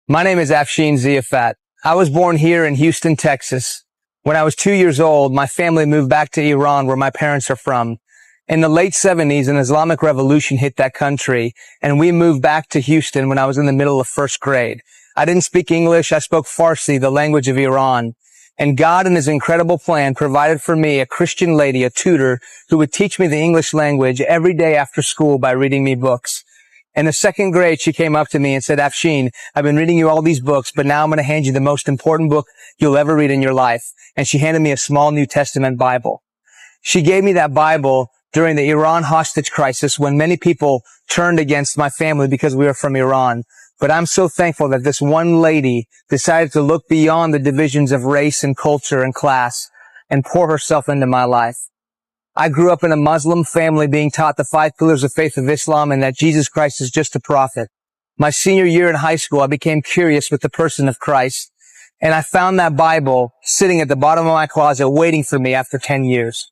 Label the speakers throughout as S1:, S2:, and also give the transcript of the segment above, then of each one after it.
S1: My name is Afshin Ziafat. I was born here in Houston, Texas. When I was 2 years old, my family moved back to Iran, where my parents are from. In the late 70s, an Islamic revolution hit that country, and we moved back to Houston when I was in the middle of first grade. I didn't speak English. I spoke Farsi, the language of Iran. And God, in His incredible plan, provided for me a Christian lady, a tutor, who would teach me the English language every day after school by reading me books. In the second grade, she came up to me and said, Afshin, I've been reading you all these books, but now I'm going to hand you the most important book you'll ever read in your life. And she handed me a small New Testament Bible. She gave me that Bible during the Iran hostage crisis when many people turned against my family because we were from Iran. But I'm so thankful that this one lady decided to look beyond the divisions of race and culture and class and pour herself into my life. I grew up in a Muslim family being taught the 5 pillars of faith of Islam and that Jesus Christ is just a prophet. My senior year in high school, I became curious with the person of Christ, and I found that Bible sitting at the bottom of my closet waiting for me after 10 years.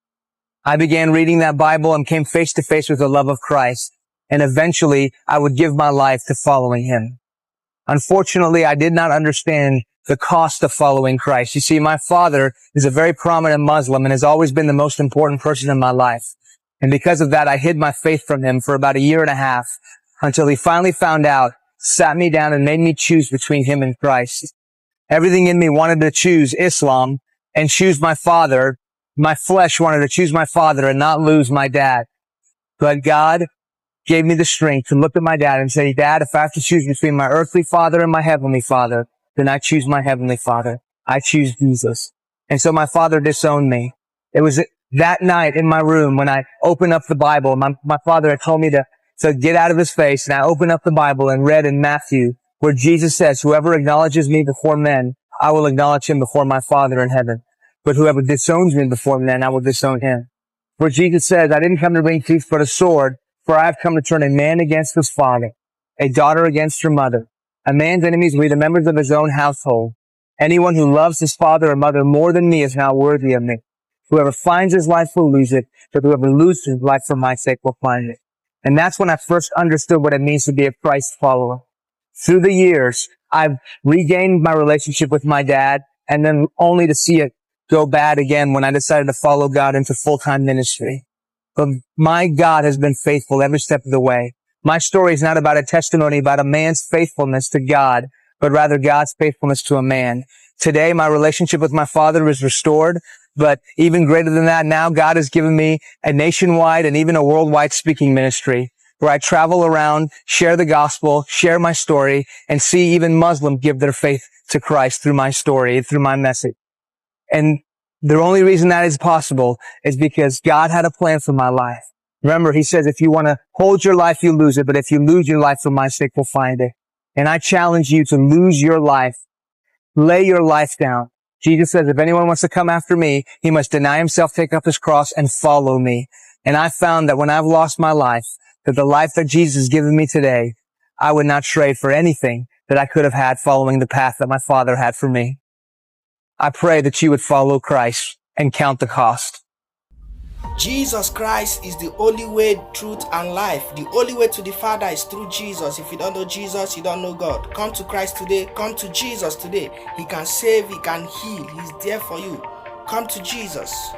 S1: I began reading that Bible and came face to face with the love of Christ, and eventually I would give my life to following Him. Unfortunately, I did not understand the cost of following Christ. You see, my father is a very prominent Muslim and has always been the most important person in my life. And because of that, I hid my faith from him for about 1.5 years until he finally found out, sat me down and made me choose between him and Christ. Everything in me wanted to choose Islam and choose my father. My flesh wanted to choose my father and not lose my dad. But God gave me the strength to look at my dad and say, Dad, if I have to choose between my earthly father and my heavenly father, then I choose my heavenly father. I choose Jesus. And so my father disowned me. It was that night in my room when I opened up the Bible. My father had told me to get out of his face, and I opened up the Bible and read in Matthew where Jesus says, whoever acknowledges me before men, I will acknowledge him before my Father in heaven. But whoever disowns me before men, I will disown him. Where Jesus says, I didn't come to bring peace but a sword, for I have come to turn a man against his father, a daughter against her mother. A man's enemies will be the members of his own household. Anyone who loves his father or mother more than me is not worthy of me. Whoever finds his life will lose it, but whoever loses his life for my sake will find it. And that's when I first understood what it means to be a Christ follower. Through the years, I've regained my relationship with my dad, and then only to see it go bad again when I decided to follow God into full-time ministry. But my God has been faithful every step of the way. My story is not about a testimony about a man's faithfulness to God, but rather God's faithfulness to a man. Today, my relationship with my father is restored, but even greater than that, now God has given me a nationwide and even a worldwide speaking ministry where I travel around, share the gospel, share my story, and see even Muslims give their faith to Christ through my story, through my message. And the only reason that is possible is because God had a plan for my life. Remember, He says, if you want to hold your life, you lose it. But if you lose your life for my sake, we'll find it. And I challenge you to lose your life. Lay your life down. Jesus says, if anyone wants to come after me, he must deny himself, take up his cross, and follow me. And I found that when I've lost my life, that the life that Jesus has given me today, I would not trade for anything that I could have had following the path that my Father had for me. I pray that you would follow Christ and count the cost.
S2: Jesus Christ is the only way, truth, and life. The only way to the Father is through Jesus. If you don't know Jesus, you don't know God. Come to Christ today. Come to Jesus today. He can save. He can heal. He's there for you. Come to Jesus.